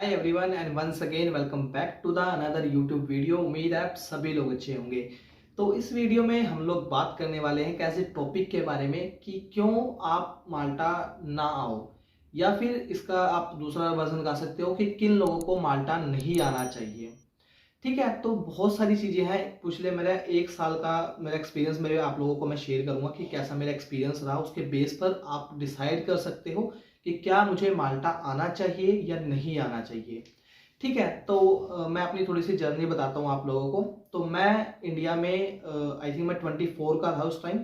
Hi everyone and once again welcome back to the another YouTube video. उम्मीद है आप सभी लोग अच्छे होंगे। तो इस वीडियो में हम लोग बात करने वाले हैं एक ऐसे टॉपिक के बारे में कि क्यों आप माल्टा ना आओ, या फिर इसका आप दूसरा वर्जन गा सकते हो कि किन लोगों को माल्टा नहीं आना चाहिए। ठीक है, तो बहुत सारी चीज़ें हैं। पिछले मेरा 1 साल का मेरा एक्सपीरियंस मेरे आप लोगों को मैं शेयर करूंगा कि कैसा मेरा एक्सपीरियंस रहा। उसके बेस पर आप डिसाइड कर सकते हो कि क्या मुझे माल्टा आना चाहिए या नहीं आना चाहिए। ठीक है, तो मैं अपनी थोड़ी सी जर्नी बताता हूँ आप लोगों को। तो मैं इंडिया में आई थिंक मैं 24 का था उस टाइम।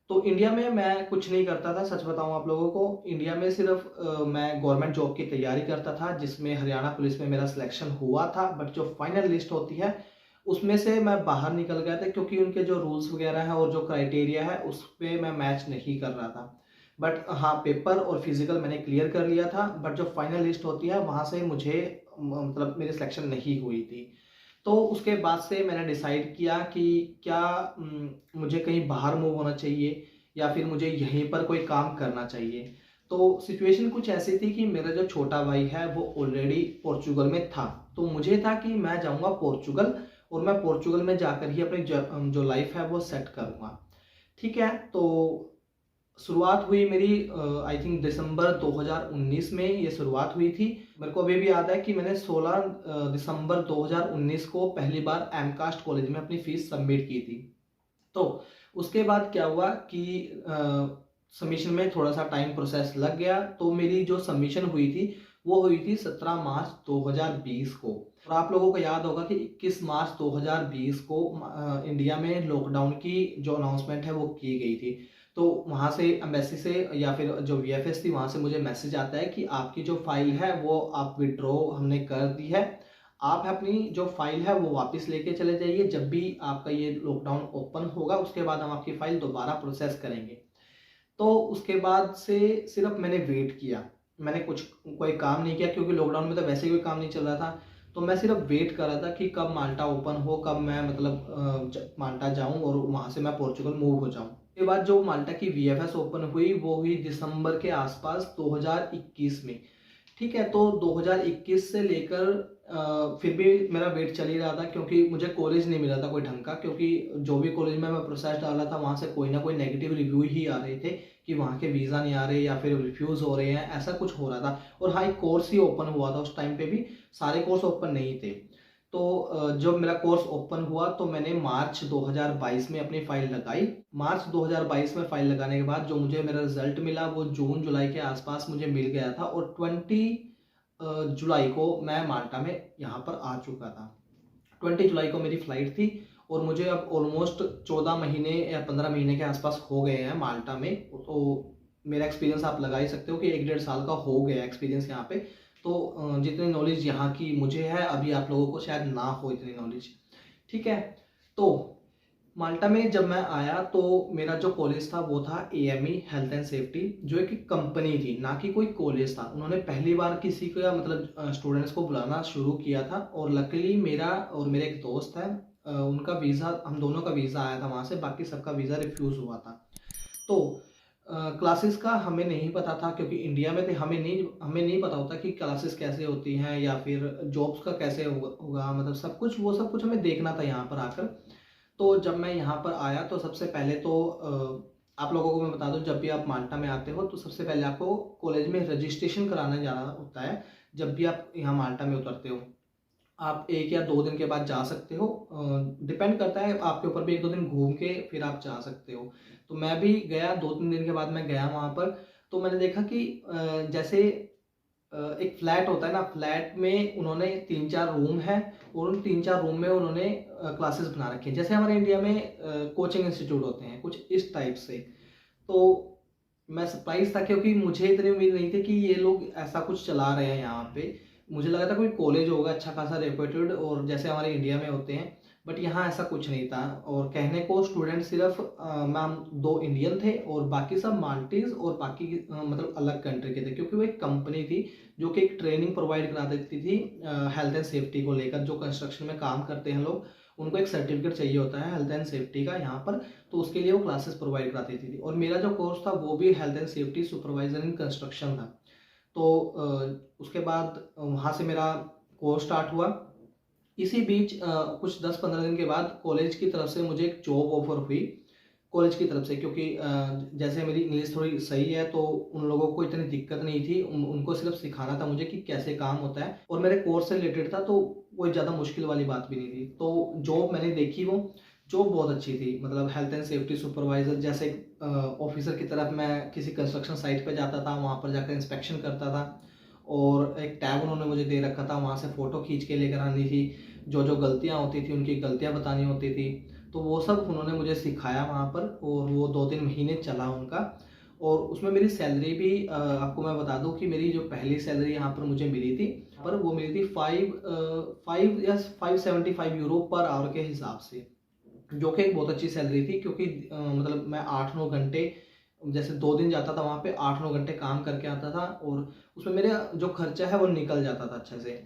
तो इंडिया में मैं कुछ नहीं करता था, सच बताऊं आप लोगों को। इंडिया में सिर्फ मैं गवर्नमेंट जॉब की तैयारी करता था, जिसमें हरियाणा पुलिस में मेरा सिलेक्शन हुआ था। बट जो फाइनल लिस्ट होती है उसमें से मैं बाहर निकल गया था, क्योंकि उनके जो रूल्स वगैरह है और जो क्राइटेरिया है उस पर मैं मैच नहीं कर रहा था। बट हाँ, पेपर और फिजिकल मैंने क्लियर कर लिया था। बट जो फाइनल लिस्ट होती है वहाँ से मुझे मतलब मेरी सिलेक्शन नहीं हुई थी। तो उसके बाद से मैंने डिसाइड किया कि क्या मुझे कहीं बाहर मूव होना चाहिए या फिर मुझे यहीं पर कोई काम करना चाहिए। तो सिचुएशन कुछ ऐसी थी कि मेरा जो छोटा भाई है वो ऑलरेडी पोर्चुगल में था। तो मुझे था कि मैं जाऊंगा पोर्चुगल, और मैं पोर्चुगल में जाकर ही अपनी जो लाइफ है वो सेट करूंगा। ठीक है, तो शुरुआत हुई मेरी आई थिंक दिसंबर 2019 में ये शुरुआत हुई थी। मेरे को अभी भी याद है कि मैंने 16 दिसंबर 2019 को पहली बार एमकास्ट कॉलेज में अपनी फीस सबमिट की थी। तो उसके बाद क्या हुआ कि सबमिशन में थोड़ा सा टाइम प्रोसेस लग गया। तो मेरी जो सबमिशन हुई थी वो हुई थी 17 मार्च 2020 को। और आप लोगों को याद होगा कि 21 मार्च 2020 को इंडिया में लॉकडाउन की जो अनाउंसमेंट है वो की गई थी। तो वहाँ से एम्बेसी से या फिर जो वीएफएस थी वहाँ से मुझे मैसेज आता है कि आपकी जो फाइल है वो आप विड्रॉ हमने कर दी है। आप अपनी जो फाइल है वो वापस लेके चले जाइए। जब भी आपका ये लॉकडाउन ओपन होगा उसके बाद हम आपकी फाइल दोबारा प्रोसेस करेंगे। तो उसके बाद से सिर्फ मैंने वेट किया। मैंने कुछ कोई काम नहीं किया, क्योंकि लॉकडाउन में तो वैसे ही कोई काम नहीं चल रहा था। तो मैं सिर्फ वेट कर रहा था कि कब माल्टा ओपन हो, कब मैं मतलब माल्टा जाऊं और वहां से मैं पोर्चुगल मूव हो जाऊं। उसके बाद जो माल्टा की वीएफएस ओपन हुई वो हुई दिसंबर के आसपास 2021 में। ठीक है, तो 2021 से लेकर फिर भी मेरा वेट चल ही रहा था, क्योंकि मुझे कॉलेज नहीं मिला था कोई ढंग का। क्योंकि जो भी कॉलेज में मैं प्रोसेस डाला था वहाँ से कोई ना कोई नेगेटिव रिव्यू ही आ रहे थे कि वहाँ के वीज़ा नहीं आ रहे या फिर रिफ्यूज़ हो रहे हैं, ऐसा कुछ हो रहा था। और हाँ, एक कोर्स ही ओपन हुआ था उस टाइम पे भी, सारे कोर्स ओपन नहीं थे। तो जब मेरा कोर्स ओपन हुआ तो मैंने मार्च 2022 में अपनी फाइल लगाई। मार्च 2022 में फाइल लगाने के बाद जो मुझे मेरा रिजल्ट मिला वो जून जुलाई के आसपास मुझे मिल गया था। और 20 जुलाई को मैं माल्टा में यहाँ पर आ चुका था। 20 जुलाई को मेरी फ्लाइट थी। और मुझे अब ऑलमोस्ट 14 महीने या 15 महीने के आसपास हो गए हैं माल्टा में। तो मेरा एक्सपीरियंस आप लगा ही सकते हो कि 1 डेढ़ साल का हो गया एक्सपीरियंस यहाँ पे। तो जितनी नॉलेज यहाँ की मुझे है अभी आप लोगों को शायद ना हो इतनी नॉलेज। ठीक है, तो माल्टा में जब मैं आया तो मेरा जो कॉलेज था वो था एएमई हेल्थ एंड सेफ्टी, जो एक कंपनी थी, ना कि कोई कॉलेज था। उन्होंने पहली बार किसी का मतलब स्टूडेंट्स को बुलाना शुरू किया था। और लकीली मेरा और मेरे एक दोस्त है, उनका वीज़ा, हम दोनों का वीज़ा आया था वहाँ से, बाकी सबका वीज़ा रिफ्यूज़ हुआ था। तो क्लासेस का हमें नहीं पता था, क्योंकि इंडिया में थे। हमें नहीं पता होता कि क्लासेस कैसे होती हैं या फिर जॉब्स का कैसे होगा, मतलब सब कुछ वो सब कुछ हमें देखना था यहाँ पर आकर। तो जब मैं यहाँ पर आया तो सबसे पहले तो आप लोगों को मैं बता दूं, जब भी आप माल्टा में आते हो तो सबसे पहले आपको कॉलेज में रजिस्ट्रेशन कराने जाना होता है। जब भी आप यहाँ माल्टा में उतरते हो, आप 1 या 2 दिन के बाद जा सकते हो। डिपेंड करता है आपके ऊपर भी, 1 2 दिन घूम के फिर आप जा सकते हो। तो मैं भी गया, 2 3 दिन के बाद मैं गया वहाँ पर। तो मैंने देखा कि जैसे एक फ्लैट होता है ना, फ्लैट में उन्होंने 3 4 रूम है। और उन 3 4 रूम में उन्होंने क्लासेस बना रखी है, जैसे हमारे इंडिया में कोचिंग इंस्टीट्यूट होते हैं कुछ इस टाइप से। तो मैं सरप्राइज था, क्योंकि मुझे इतनी उम्मीद नहीं थी कि ये लोग ऐसा कुछ चला रहे हैं यहाँ पे। मुझे लगा था कोई कॉलेज होगा अच्छा खासा रेप्यूटेड, और जैसे हमारे इंडिया में होते हैं। बट यहाँ ऐसा कुछ नहीं था। और कहने को स्टूडेंट सिर्फ मैम 2 इंडियन थे और बाकी सब माल्टीज और बाकी मतलब अलग कंट्री के थे, क्योंकि वो एक कंपनी थी जो कि एक ट्रेनिंग प्रोवाइड करा देती थी हेल्थ एंड सेफ्टी को लेकर। जो कंस्ट्रक्शन में काम करते हैं लोग, उनको एक सर्टिफिकेट चाहिए होता है हेल्थ एंड सेफ्टी का यहाँ पर। तो उसके लिए वो क्लासेस प्रोवाइड कराती थी। और मेरा जो कोर्स था वो भी health and safety supervisor in construction था। तो उसके बाद वहाँ से मेरा कोर्स स्टार्ट हुआ। इसी बीच कुछ 10-15 दिन के बाद कॉलेज की तरफ से मुझे एक जॉब ऑफर हुई कॉलेज की तरफ से, क्योंकि जैसे मेरी इंग्लिश थोड़ी सही है तो उन लोगों को इतनी दिक्कत नहीं थी, उनको सिर्फ सिखाना था मुझे कि कैसे काम होता है, और मेरे कोर्स से रिलेटेड था, तो कोई ज़्यादा मुश्किल वाली बात भी नहीं थी। तो जॉब मैंने देखी, वो जॉब बहुत अच्छी थी, मतलब हेल्थ एंड सेफ्टी सुपरवाइज़र जैसे ऑफिसर की तरफ मैं किसी कंस्ट्रक्शन साइट पर जाता था, वहाँ पर जाकर इंस्पेक्शन करता था, और एक टैब उन्होंने मुझे दे रखा था, वहाँ से फ़ोटो खींच के लेकर आनी थी, जो जो गलतियाँ होती थी उनकी गलतियाँ बतानी होती थी। तो वो सब उन्होंने मुझे सिखाया वहाँ पर, और वो 2-3 महीने चला उनका। और उसमें मेरी सैलरी भी आपको मैं बता दूँ कि मेरी जो पहली सैलरी यहाँ पर मुझे मिली थी, पर वो मिली थी 5 या 575 यूरो पर आवर के हिसाब से, जो कि एक बहुत अच्छी सैलरी थी, क्योंकि मतलब मैं 8-9 घंटे, जैसे 2 दिन जाता था वहाँ पे, 8-9 घंटे काम करके आता था, और उसमें मेरा जो खर्चा है वो निकल जाता था अच्छे से।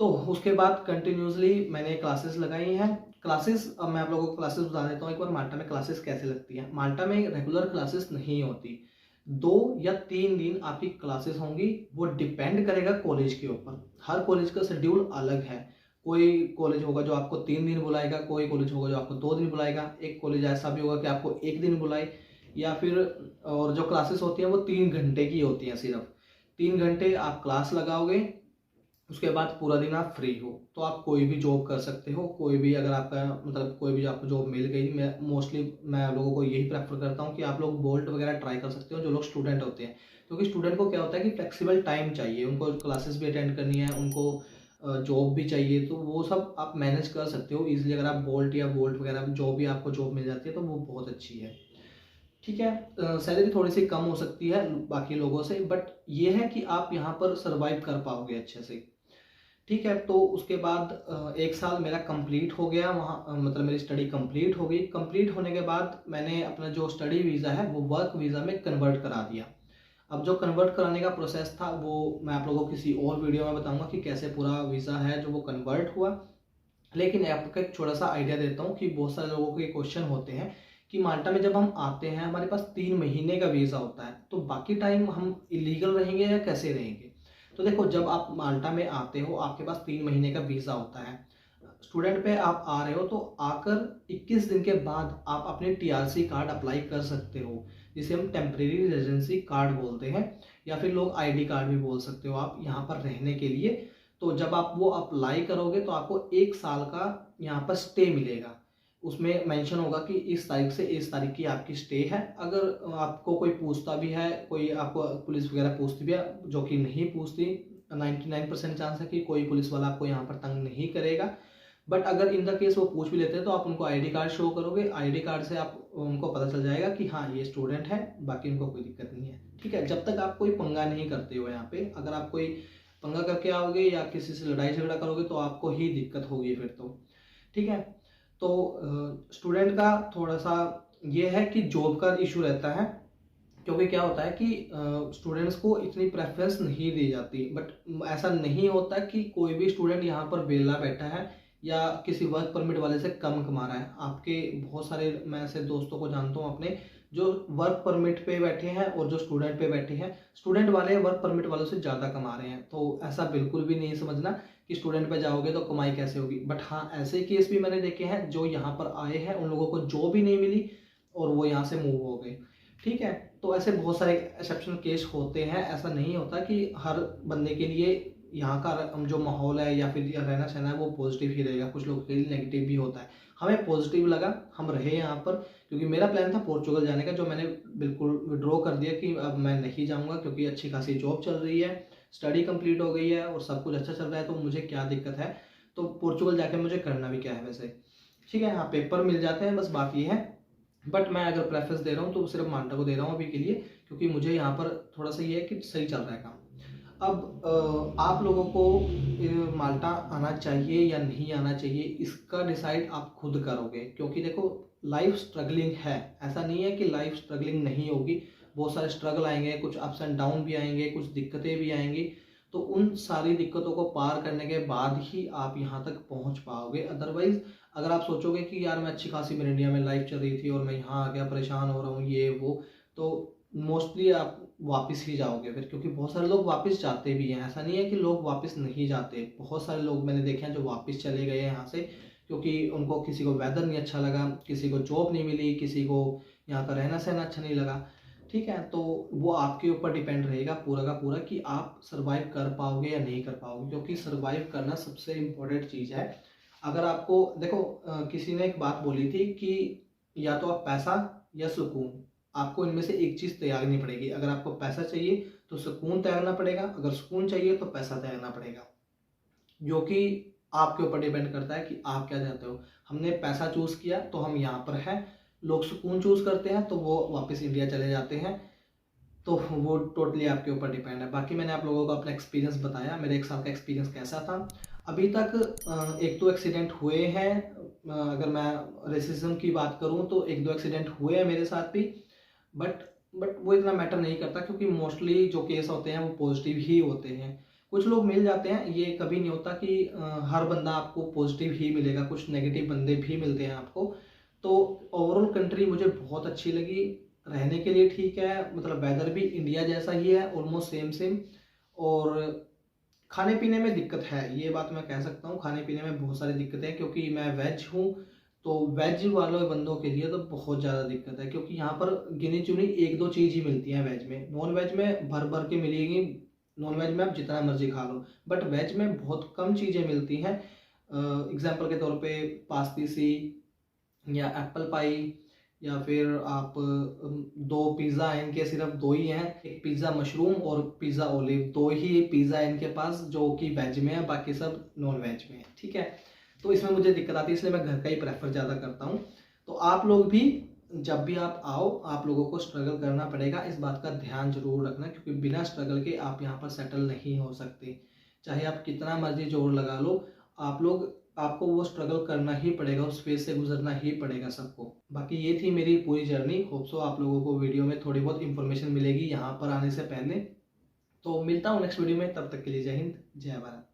तो उसके बाद कंटिन्यूसली मैंने क्लासेस लगाई हैं। क्लासेस, अब मैं आप लोगों को क्लासेस बता देता हूँ एक बार, माल्टा में क्लासेस कैसे लगती हैं। माल्टा में रेगुलर क्लासेस नहीं होती, 2 या 3 दिन आपकी क्लासेस होंगी, वो डिपेंड करेगा कॉलेज के ऊपर। हर कॉलेज का शेड्यूल अलग है। कोई कॉलेज होगा जो आपको 3 दिन बुलाएगा, कोई कॉलेज होगा जो आपको 2 दिन बुलाएगा, एक कॉलेज ऐसा भी होगा कि आपको एक दिन बुलाए, या फिर, और जो क्लासेस होती हैं वो 3 घंटे की होती हैं सिर्फ। 3 घंटे आप क्लास लगाओगे, उसके बाद पूरा दिन आप फ्री हो, तो आप कोई भी जॉब कर सकते हो। कोई भी, अगर आपका मतलब कोई भी आपको जॉब मिल गई, मैं लोगों को यही प्रेफर करता हूँ कि आप लोग बोल्ट वगैरह ट्राई कर सकते हो, जो लोग स्टूडेंट होते हैं, क्योंकि स्टूडेंट को क्या होता है कि फ्लेक्सिबल टाइम चाहिए, उनको क्लासेस भी अटेंड करनी है, उनको जॉब भी चाहिए, तो वो सब आप मैनेज कर सकते हो ईजिली। अगर आप बोल्ट वगैरह जॉब भी, आपको जॉब मिल जाती है तो वो बहुत अच्छी है। ठीक है, सैलरी थोड़ी सी कम हो सकती है बाकी लोगों से, बट ये है कि आप यहाँ पर सर्वाइव कर पाओगे अच्छे से। ठीक है, तो उसके बाद 1 साल मेरा कंप्लीट हो गया वहाँ, मतलब मेरी स्टडी कंप्लीट हो गई। कंप्लीट होने के बाद मैंने अपना जो स्टडी वीज़ा है वो वर्क वीज़ा में कन्वर्ट करा दिया। अब जो कन्वर्ट कराने का प्रोसेस था वो मैं आप लोगों को किसी और वीडियो में बताऊंगा कि कैसे पूरा वीज़ा है जो वो कन्वर्ट हुआ। लेकिन आपको एक छोटा सा आइडिया देता हूँ कि बहुत सारे लोगों के क्वेश्चन होते हैं कि माल्टा में जब हम आते हैं, हमारे पास 3 महीने का वीज़ा होता है, तो बाकी टाइम हम इलीगल रहेंगे या कैसे रहेंगे। तो देखो, जब आप माल्टा में आते हो, आपके पास 3 महीने का वीज़ा होता है, स्टूडेंट पे आप आ रहे हो, तो आकर 21 दिन के बाद आप अपने टीआरसी कार्ड अप्लाई कर सकते हो, जिसे हम टेम्परेरी रेजिडेंसी कार्ड बोलते हैं, या फिर लोग आईडी कार्ड भी बोल सकते हो आप, यहाँ पर रहने के लिए। तो जब आप वो अप्लाई करोगे तो आपको 1 साल का यहाँ पर स्टे मिलेगा। उसमें मेंशन होगा कि इस तारीख से इस तारीख की आपकी स्टे है। अगर आपको कोई पूछता भी है, कोई आपको पुलिस वगैरह पूछती भी है, जो कि नहीं पूछती, 99% चांस है कि कोई पुलिस वाला आपको यहाँ पर तंग नहीं करेगा। बट अगर इन द केस वो पूछ भी लेते हैं तो आप उनको आईडी कार्ड शो करोगे, आईडी कार्ड से आप उनको पता चल जाएगा कि हाँ ये स्टूडेंट है, बाकी उनको कोई दिक्कत नहीं है। ठीक है, जब तक आप कोई पंगा नहीं करते हो यहाँ पे, अगर आप कोई पंगा करके आओगे या किसी से लड़ाई झगड़ा करोगे तो आपको ही दिक्कत होगी फिर तो। ठीक है, तो स्टूडेंट का थोड़ा सा ये है कि जॉब का इशू रहता है, क्योंकि क्या होता है कि स्टूडेंट्स को इतनी प्रेफरेंस नहीं दी जाती। बट ऐसा नहीं होता कि कोई भी स्टूडेंट यहाँ पर वेला बैठा है या किसी वर्क परमिट वाले से कम कमा रहा है। आपके बहुत सारे, मैं ऐसे दोस्तों को जानता हूँ अपने, जो वर्क परमिट पे बैठे हैं और जो स्टूडेंट पे बैठे हैं, स्टूडेंट वाले वर्क परमिट वालों से ज़्यादा कमा रहे हैं। तो ऐसा बिल्कुल भी नहीं समझना कि स्टूडेंट पे जाओगे तो कमाई कैसे होगी। बट हाँ, ऐसे केस भी मैंने देखे हैं, जो यहाँ पर आए हैं उन लोगों को जॉब ही नहीं मिली और वो यहाँ से मूव हो गए। ठीक है, तो ऐसे बहुत सारे एक्सेप्शनल केस होते हैं। ऐसा नहीं होता कि हर बंदे के लिए यहाँ का जो माहौल है या फिर रहना सहना है वो पॉजिटिव ही रहेगा, कुछ लोगों के लिए नेगेटिव भी होता है। हमें पॉजिटिव लगा, हम रहे यहाँ पर, क्योंकि मेरा प्लान था पोर्चुगल जाने का, जो मैंने बिल्कुल विड्रॉ कर दिया कि अब मैं नहीं जाऊँगा, क्योंकि अच्छी खासी जॉब चल रही है, स्टडी कंप्लीट हो गई है और सब कुछ अच्छा चल रहा है, तो मुझे क्या दिक्कत है। तो पोर्चुगल जाके मुझे करना भी क्या है वैसे। ठीक है, हाँ पेपर मिल जाते हैं, बस बात ये है। बट मैं अगर प्रेफरेंस दे रहा हूँ तो सिर्फ माल्टा को दे रहा हूँ अभी के लिए, क्योंकि मुझे यहाँ पर थोड़ा सा ये है कि सही चल रहा है काम। अब आप लोगों को माल्टा आना चाहिए या नहीं आना चाहिए, इसका डिसाइड आप खुद करोगे, क्योंकि देखो लाइफ स्ट्रगलिंग है, ऐसा नहीं है कि लाइफ स्ट्रगलिंग नहीं होगी। बहुत सारे स्ट्रगल आएंगे, कुछ अप्स एंड डाउन भी आएंगे, कुछ दिक्कतें भी आएंगी। तो उन सारी दिक्कतों को पार करने के बाद ही आप यहाँ तक पहुँच पाओगे। अदरवाइज अगर आप सोचोगे कि यार मैं अच्छी खासी मेरे इंडिया में लाइफ चल रही थी और मैं यहाँ आ गया, परेशान हो रहा हूँ ये वो, तो मोस्टली आप वापस ही जाओगे फिर, क्योंकि बहुत सारे लोग वापस जाते भी हैं। ऐसा नहीं है कि लोग वापस नहीं जाते, बहुत सारे लोग मैंने देखे हैं जो वापस चले गए हैं यहाँ से, क्योंकि उनको किसी को वेदर नहीं अच्छा लगा, किसी को जॉब नहीं मिली, किसी को यहाँ का रहना सहना अच्छा नहीं लगा। ठीक है, तो वो आपके ऊपर डिपेंड रहेगा पूरा का पूरा कि आप सर्वाइव कर पाओगे या नहीं कर पाओगे, क्योंकि सर्वाइव करना सबसे इम्पोर्टेंट चीज़ है। अगर आपको देखो, किसी ने एक बात बोली थी कि या तो आप पैसा या सुकून, आपको इनमें से एक चीज़ त्यागनी पड़ेगी। अगर आपको पैसा चाहिए तो सुकून त्यागना पड़ेगा, अगर सुकून चाहिए तो पैसा त्यागना पड़ेगा, जो कि आपके ऊपर डिपेंड करता है कि आप क्या चाहते हो। हमने पैसा चूज़ किया तो हम यहाँ पर हैं, लोग सुकून चूज़ करते हैं तो वो वापस इंडिया चले जाते हैं। तो वो टोटली आपके ऊपर डिपेंड है। बाकी मैंने आप लोगों को अपना एक्सपीरियंस बताया, मेरे 1 साल का एक्सपीरियंस कैसा था। अभी तक 1-2 एक्सीडेंट हुए हैं। अगर मैं रेसिज्म की बात करूं तो 1-2 एक्सीडेंट हुए हैं मेरे साथ भी, बट वो इतना मैटर नहीं करता, क्योंकि मोस्टली जो केस होते हैं वो पॉजिटिव ही होते हैं। कुछ लोग मिल जाते हैं, ये कभी नहीं होता कि हर बंदा आपको पॉजिटिव ही मिलेगा, कुछ नेगेटिव बंदे भी मिलते हैं आपको। तो ओवरऑल कंट्री मुझे बहुत अच्छी लगी, रहने के लिए ठीक है, मतलब वेदर भी इंडिया जैसा ही है, ऑलमोस्ट सेम सेम। और खाने पीने में दिक्कत है, ये बात मैं कह सकता हूँ, खाने पीने में बहुत सारी दिक्कतें हैं, क्योंकि मैं वेज हूँ। तो वेज वाले बंदों के लिए तो बहुत ज़्यादा दिक्कत है, क्योंकि यहाँ पर गिनी चुनी 1-2 चीज़ ही मिलती हैं वेज में। नॉन वेज में भर भर के मिलेगी, नॉन वेज में आप जितना मर्जी खा लो, बट वेज में बहुत कम चीज़ें मिलती हैं। एग्जाम्पल के तौर पे पास्तीसी या एप्पल पाई, या फिर आप 2 पिज़्ज़ा हैं इनके, सिर्फ 2 ही हैं, एक पिज़्ज़ा मशरूम और पिज़्ज़ा ओलिव, 2 ही पिज़्ज़ा है इनके पास जो कि वेज में है, बाकी सब नॉन वेज में है। ठीक है, तो इसमें मुझे दिक्कत आती है, इसलिए मैं घर का ही प्रेफर ज़्यादा करता हूँ। तो आप लोग भी जब भी आप आओ, आप लोगों को स्ट्रगल करना पड़ेगा, इस बात का ध्यान जरूर रखना, क्योंकि बिना स्ट्रगल के आप यहाँ पर सेटल नहीं हो सकते। चाहे आप कितना मर्जी जोर लगा लो, आपको वो स्ट्रगल करना ही पड़ेगा, उस फेज से गुजरना ही पड़ेगा सबको। बाकी ये थी मेरी पूरी जर्नी। होप सो आप लोगों को वीडियो में थोड़ी बहुत इंफॉर्मेशन मिलेगी यहाँ पर आने से पहले। तो मिलता हूँ नेक्स्ट वीडियो में, तब तक के लिए जय हिंद, जय भारत।